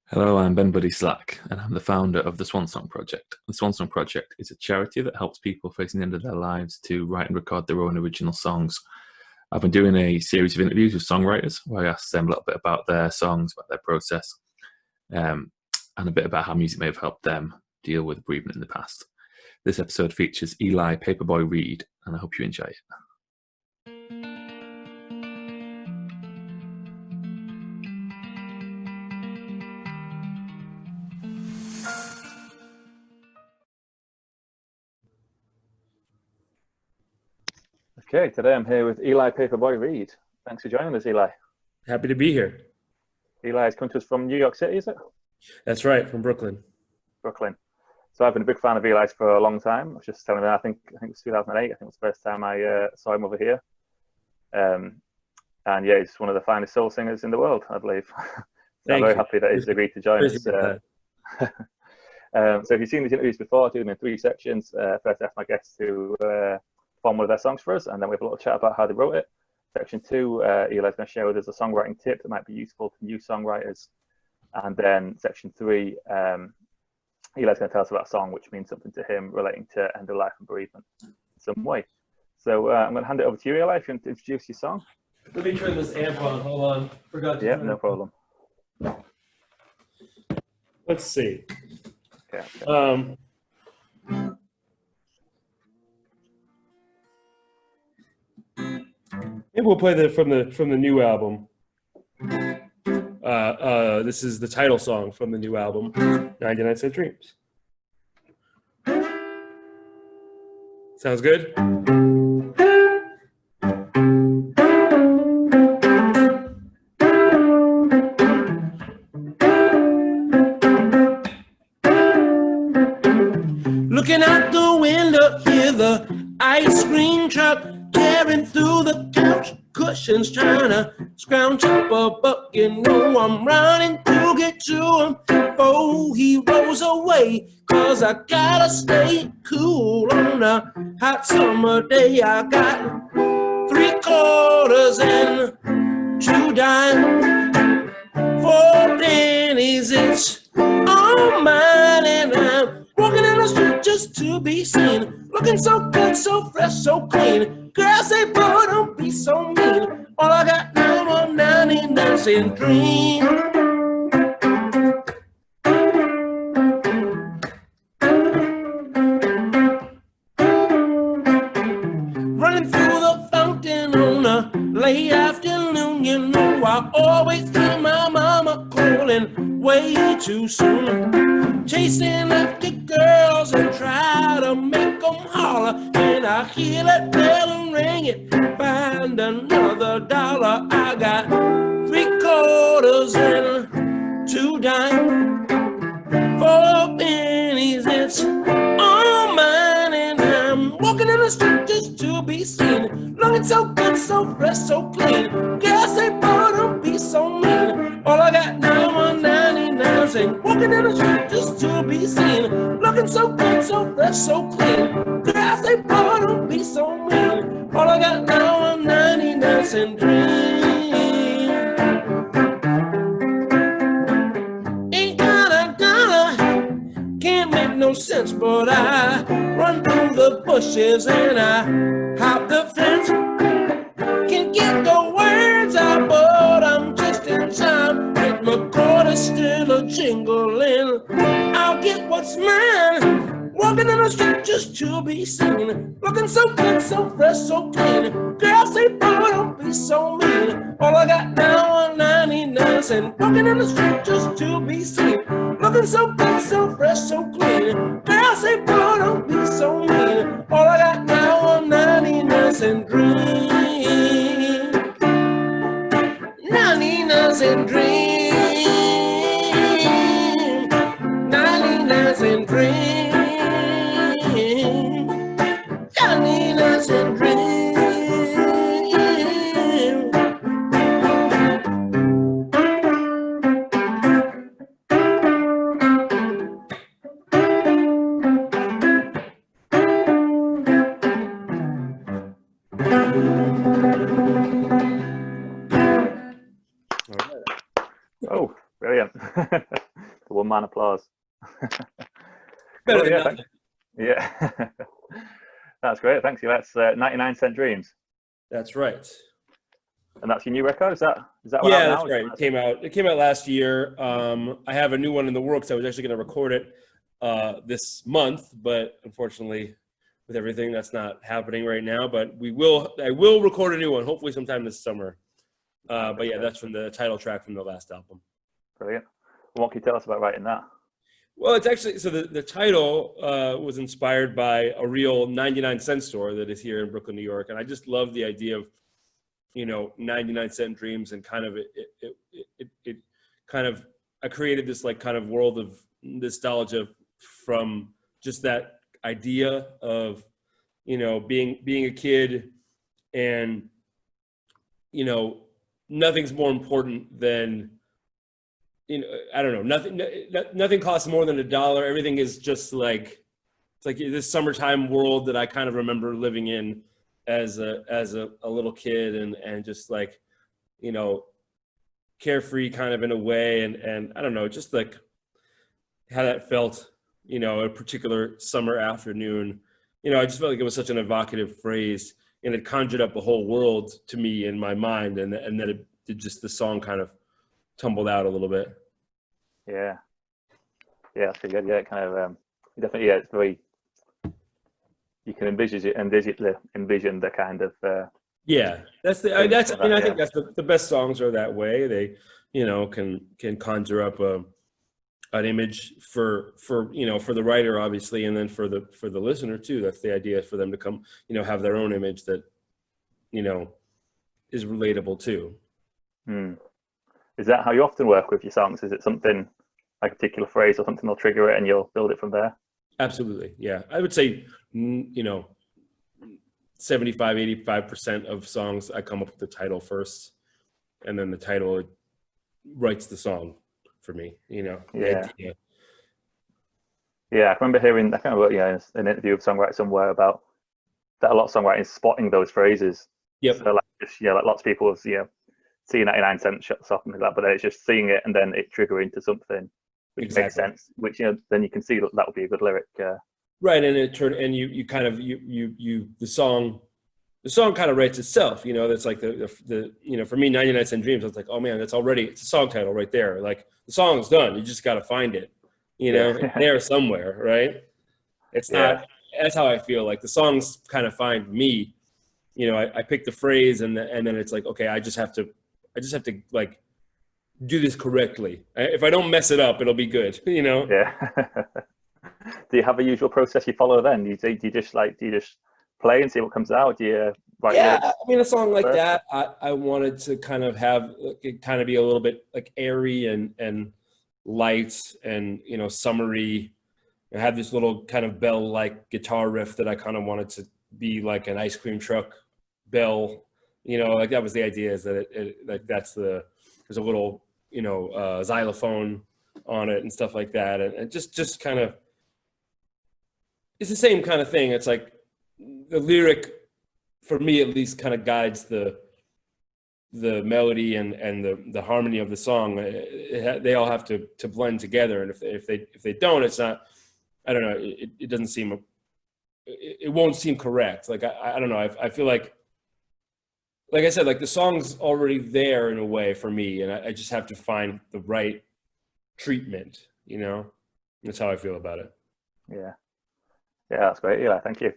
Hello, I'm Ben Buddy Slack, and I'm the founder of the Swan Song Project. The Swan Song Project is a charity that helps people facing the end of their lives to write and record their own original songs. I've been doing a series of interviews with songwriters where I ask them a little bit about their songs, about their process, and a bit about how music may have helped them deal with bereavement in the past. This episode features Eli Paperboy Reed, and I hope you enjoy it. Okay, today I'm here with Eli Paperboy Reed. Thanks for joining us, Eli. Happy to be here. Eli has come to us from New York City, is it? That's right, from Brooklyn. Brooklyn. So I've been a big fan of Eli's for a long time. I was just telling him, I think it was 2008. I think it was the first time I saw him over here. And yeah, he's one of the finest soul singers in the world, I believe. So I'm very happy that he's agreed to join us. So if you've seen these interviews before, I do them in three sections. First, I ask my guests to perform one of their songs for us, and then we have a little chat about how they wrote it. Section two, Eli's going to share with us a songwriting tip that might be useful to new songwriters. And then section three, Eli's going to tell us about a song which means something to him relating to end of life and bereavement in some way. So I'm going to hand it over to you, Eli, if you want to introduce your song. Let me turn this amp on. Hold on. Forgot to. Yeah, no problem. Let's see. Okay. Maybe we'll play from the new album. This is the title song from the new album, 99 Cent Dreams. Sounds good? Looking out the window, hear the ice cream truck tearing through the couch cushions, trying to scrounge up a buck. You know I'm running to get to him before he rolls away, 'cause I gotta stay cool on a hot summer day. I got 3/4 and 2 dimes, 4 pennies, it's all mine, and I'm walking in the street just to be seen, looking so good, so fresh, so clean. Girl say, boy, don't be so mean. All I got now are 99 cent dreams. Running through the fountain on a late afternoon, you know I always hear my mama calling way too soon. Chasing after girls and try to make them holler, and I hear that bell ring it, find another dollar. I got 3/4 and 2 dimes, 4 pennies, it's all mine, and I'm walking in the street just to be seen, looking so good, so fresh, so clean. Girl say, boy, don't be so mean. All I got now are 99 cents, walking in the street just to be seen, looking so good, so fresh, so clean. Girl say, boy, don't be so mean. All I got now are 99 cent dreams. Ain't got a dollar, can't make no sense, but I run through the bushes and I hop the fence. Can't get the words out, but I'm just in time. Hit my quarter still a jingling. I'll get what's mine. Walking in the street just to be seen, looking so good, so fresh, so clean. Girl say, boy, don't be so mean. All I got now are 99 cents. Walking in the street just to be seen, looking so good, so fresh, so clean. Girl say, boy, don't be so mean. All I got now are 99 cent dreams. 99 cent dreams. 99 cent dreams. 99 cent dreams. The one-man applause. Better Cool, than yeah, nothing. yeah. That's great. Thanks. You. That's 99 Cent Dreams. That's right. And that's your new record? Is that what Yeah, out that's now? right. It came out last year. I have a new one in the works. I was actually going to record it this month, but unfortunately, with everything, that's not happening right now. But I will record a new one, hopefully sometime this summer. But yeah, that's from the title track from the last album. Brilliant. What can you tell us about writing that? Well, it's actually, so the title was inspired by a real 99-cent store that is here in Brooklyn, New York. And I just love the idea of, 99-cent dreams, and kind of it kind of, I created this like kind of world of nostalgia from just that idea of, being a kid, and, nothing's more important than, I don't know, nothing costs more than $1. Everything is just like, it's like this summertime world that I kind of remember living in as a little kid, and just like, carefree kind of in a way. And I don't know, just like how that felt, a particular summer afternoon. I just felt like it was such an evocative phrase, and it conjured up a whole world to me in my mind. And then it did, just the song kind of tumbled out a little bit. Yeah, that's pretty good. Yeah, it kind of definitely. Yeah, it's very. You can envision the kind of. Yeah, I think that's the best songs are that way. They, can conjure up an image for the writer, obviously, and then for the listener too. That's the idea, for them to come, have their own image that, is relatable too. Is that how you often work with your songs? Is it something like a particular phrase or something will trigger it and you'll build it from there? Absolutely. Yeah. I would say, 75-85% of songs, I come up with the title first, and then the title writes the song for me, Yeah. Yeah. I remember hearing, I can't remember, an interview with songwriter somewhere about that a lot of songwriting is spotting those phrases. Yep. So like lots of people have, see 99 Cent shop, something like that, but then it's just seeing it and then it triggering to something which makes sense, which then you can see that would be a good lyric. Right, and it turned, and you kind of the song kind of writes itself. That's like the for me, 99 Cent Dreams. I was like, oh man, it's a song title right there. Like the song's done. You just got to find it. It's there somewhere, right? It's not. That's how I feel. Like the songs kind of find me. I pick the phrase, and then it's like, okay, I just have to like do this correctly. If I don't mess it up, it'll be good. Yeah. Do you have a usual process you follow then? Do you just play and see what comes out? Do you write lyrics? I mean, a song like that, I wanted to kind of have it kind of be a little bit like airy and light and summery. I had this little kind of bell-like guitar riff that I kind of wanted to be like an ice cream truck bell. Like that was the idea, is that there's a little xylophone on it and stuff like that, and just kind of, it's the same kind of thing. It's like the lyric, for me at least, kind of guides the melody and the harmony of the song. They all have to blend together, and if they don't, it's not. I don't know. It doesn't seem. It won't seem correct. Like I don't know. I feel like I said, like the song's already there in a way for me, and I just have to find the right treatment. That's how I feel about it. Yeah, that's great. Yeah, thank you.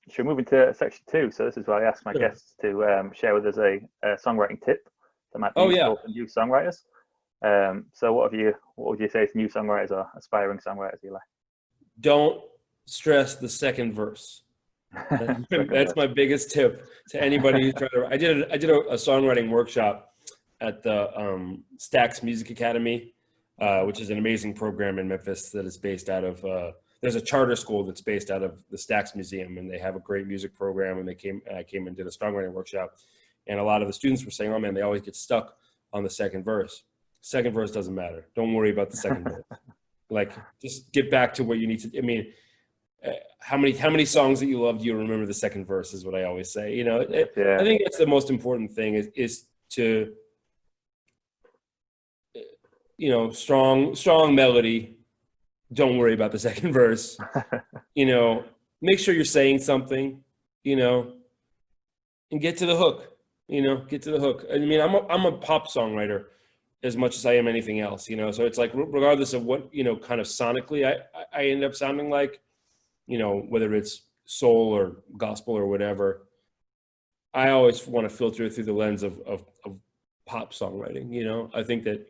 Should we move into section 2? So this is where I ask my guests to share with us a songwriting tip that might be useful for new songwriters. So what would you say to new songwriters or aspiring songwriters, Eli? Don't stress the second verse. That's my biggest tip to anybody who's trying to. I did a songwriting workshop at the Stax Music Academy, which is an amazing program in Memphis that is based out of. There's a charter school that's based out of the Stax Museum, and they have a great music program. And I came and did a songwriting workshop, and a lot of the students were saying, "Oh man, they always get stuck on the second verse. Second verse doesn't matter. Don't worry about the second verse. Like, just get back to what you need to. I mean, how many songs that you love do you remember the second verse? Is what I always say. I think that's the most important thing is to you know, strong melody. Don't worry about the second verse. You know, make sure you're saying something, you know, and get to the hook. You know, get to the hook. I mean, I'm a pop songwriter as much as I am anything else, you know. So it's like, regardless of what, you know, kind of sonically I end up sounding like, you know, whether it's soul or gospel or whatever, I always want to filter it through the lens of pop songwriting. You know, I think that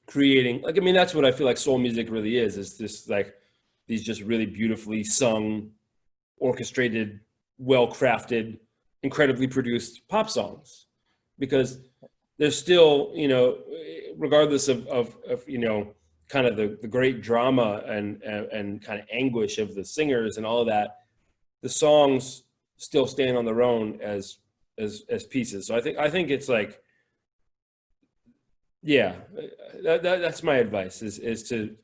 creating, like, I mean, that's what I feel like soul music really is this, like, these just really beautifully sung, orchestrated, well-crafted, incredibly produced pop songs, because there's still, you know, regardless of you know, kind of the great drama and kind of anguish of the singers and all of that, the songs still stand on their own as pieces. So I think it's like, yeah, that's my advice is to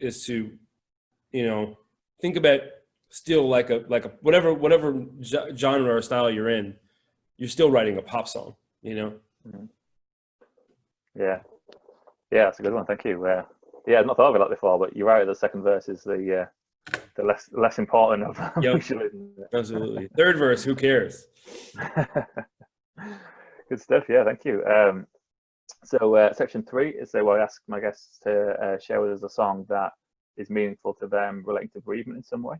you know, think about still like a whatever genre or style you're in, you're still writing a pop song, you know. Mm-hmm. Yeah, that's a good one. Thank you. Yeah, I've not thought of it like before, but you're right. The second verse is the less important of them. Yep. Absolutely. Third verse, who cares? Good stuff. Yeah, thank you. So section 3 is where I ask my guests to share with us a song that is meaningful to them, relating to bereavement in some way.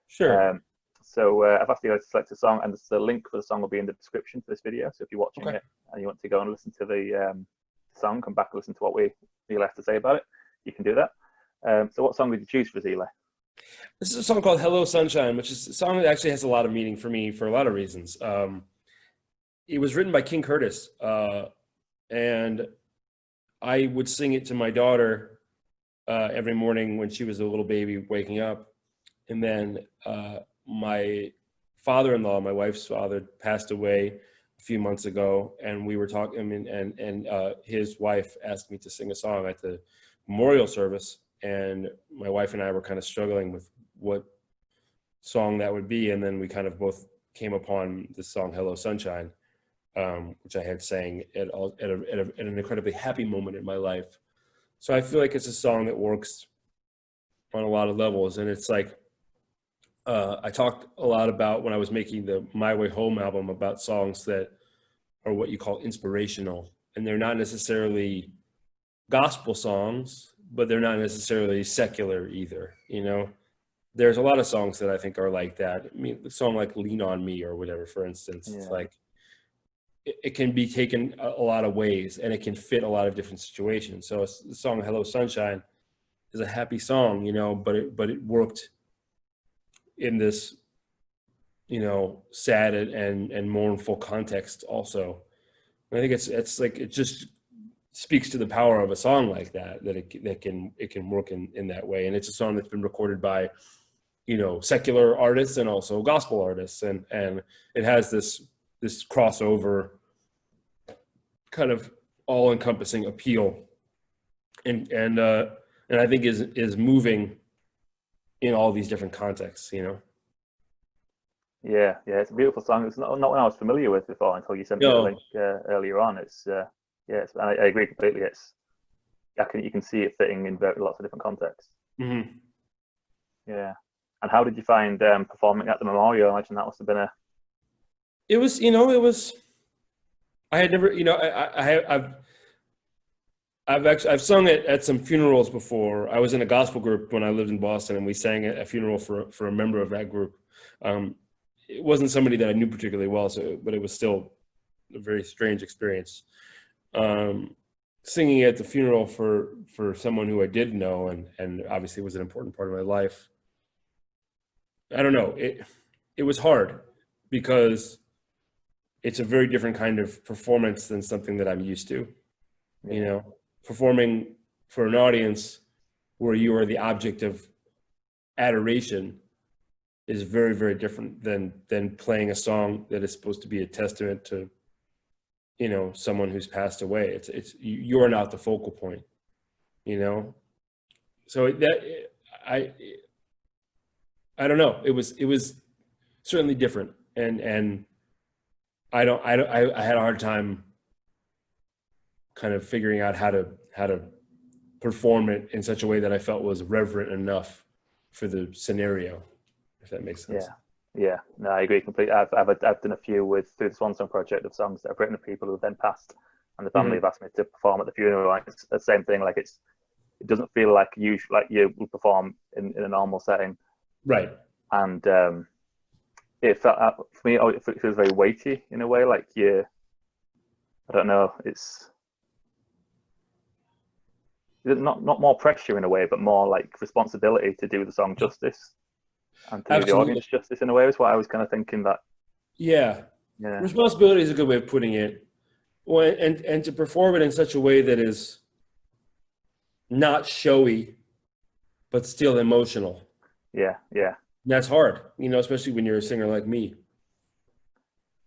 Sure. So I've asked you to select a song, and the link for the song will be in the description for this video. So if you're watching it and you want to go and listen to the song, come back and listen to what Eli have to say about it, you can do that. So what song did you choose for Eli? This is a song called Hello Sunshine, which is a song that actually has a lot of meaning for me for a lot of reasons. It was written by King Curtis, and I would sing it to my daughter every morning when she was a little baby waking up. And then my father-in-law, my wife's father, passed away a few months ago, and we were talking, and his wife asked me to sing a song at the memorial service, and my wife and I were kind of struggling with what song that would be, and then we kind of both came upon the song Hello Sunshine, which I had sang at an incredibly happy moment in my life. So I feel like it's a song that works on a lot of levels, and it's like, I talked a lot about, when I was making the My Way Home album, about songs that are what you call inspirational, and they're not necessarily gospel songs, but they're not necessarily secular either. You know, there's a lot of songs that I think are like that. I mean, a song like Lean on Me or whatever, for instance, it's like, it can be taken a lot of ways, and it can fit a lot of different situations. So the song Hello Sunshine is a happy song, you know, but it worked in this, you know, sad and mournful context also. And I think it's like, it just speaks to the power of a song like that it can work in that way. And it's a song that's been recorded by, you know, secular artists and also gospel artists, and it has this crossover kind of all-encompassing appeal, and I think is moving in all these different contexts, you know. Yeah, it's a beautiful song. It's not one I was familiar with before until you sent me the link earlier on. I agree completely. You can see it fitting in lots of different contexts. Mm-hmm. Yeah. And how did you find performing at the memorial? I imagine that must have been It was. I had never, you know, I've sung at some funerals before. I was in a gospel group when I lived in Boston, and we sang at a funeral for a member of that group. It wasn't somebody that I knew particularly well, but it was still a very strange experience. Singing at the funeral for someone who I did know, and obviously was an important part of my life. I don't know. It was hard because it's a very different kind of performance than something that I'm used to. You know, performing for an audience where you are the object of adoration is very, very different than playing a song that is supposed to be a testament to, you know, someone who's passed away. It's you're not the focal point, you know. So I don't know. It was certainly different, and I had a hard time kind of figuring out how to perform it in such a way that I felt was reverent enough for the scenario, if that makes sense. Yeah, no, I agree completely. I've done a few through the Swan Song Project of songs that I've written to people who have then passed, and the family have asked me to perform at the funeral. Like, it's the same thing. Like, it doesn't feel like you would perform in a normal setting, right? And it felt for me, it feels very weighty in a way. Like, I don't know, it's not more pressure in a way, but more like responsibility to do the song justice and to do the audience justice in a way. Is what I was kind of thinking. That responsibility is a good way of putting it. Well, and to perform it in such a way that is not showy, but still emotional. Yeah. And that's hard, especially when you're a singer like me.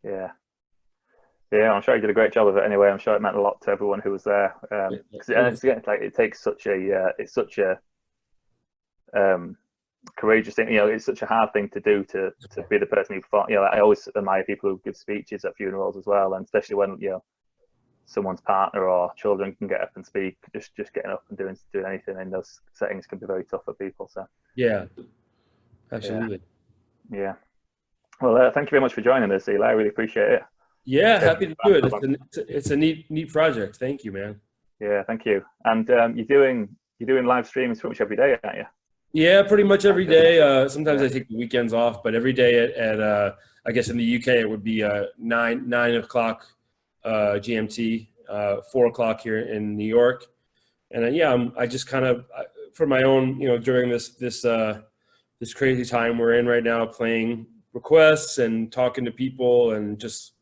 Yeah, I'm sure you did a great job of it. Anyway, I'm sure it meant a lot to everyone who was there. It takes such a courageous thing. It's such a hard thing to do to be the person who performs. I always admire people who give speeches at funerals as well, and especially when someone's partner or children can get up and speak. Just getting up and doing anything in those settings can be very tough for people. So yeah, absolutely. Yeah. Well, thank you very much for joining us, Eli. I really appreciate it. Yeah, happy to do it. It's a neat project. Thank you, man. Yeah, thank you. And you're doing live streams pretty much every day, aren't you? Yeah, pretty much every day. Sometimes I take the weekends off, but every day at I guess in the UK it would be 9 o'clock GMT, 4 o'clock here in New York. And I just kind of for my own, during this crazy time we're in right now, playing requests and talking to people and just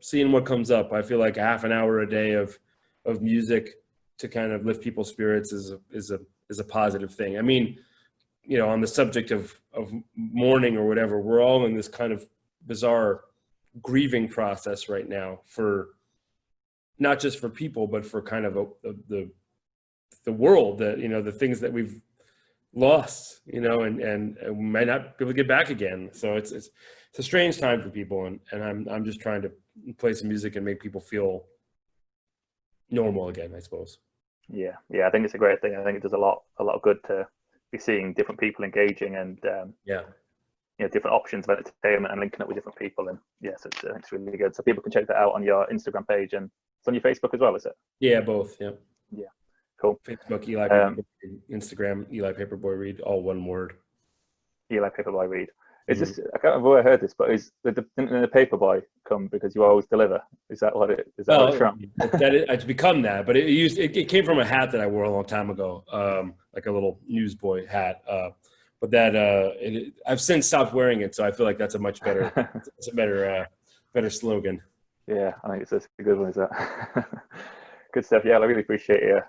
seeing what comes up. I feel like half an hour a day of music to kind of lift people's spirits is a positive thing. I mean, on the subject of mourning or whatever, we're all in this kind of bizarre grieving process right now, for not just for people, but for kind of the world, that the things that we've lost, and we might not be able to get back again. So it's a strange time for people, and I'm just trying to play some music and make people feel normal again, I suppose. Yeah, I think it's a great thing. I think it does a lot of good to be seeing different people engaging and different options of entertainment and linking up with different people. And yes, it's really good. So people can check that out on your Instagram page, and it's on your Facebook as well, is it? Yeah, both. Yeah. Cool. Facebook, Eli Paperboy, Instagram, Eli Paperboy Read, all one word. Eli Paperboy Read. Is this? I can't remember where I heard this, but didn't the Paperboy come because you always deliver? Is that what it is? What it's from? It's become that, but it came from a hat that I wore a long time ago, like a little newsboy hat. But that I've since stopped wearing it, so I feel like that's a much better, it's a better slogan. Yeah, I think it's a good one. Is that? Good stuff. Yeah, I really appreciate you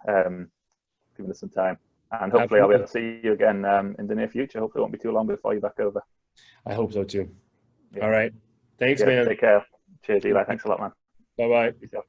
giving us some time, and hopefully I'll be able to see you again in the near future. Hopefully it won't be too long before you're back over. I hope so too. Yeah. All right. Thanks, man. Take care. Cheers, Eli. Thanks a lot, man. Bye-bye. Peace out.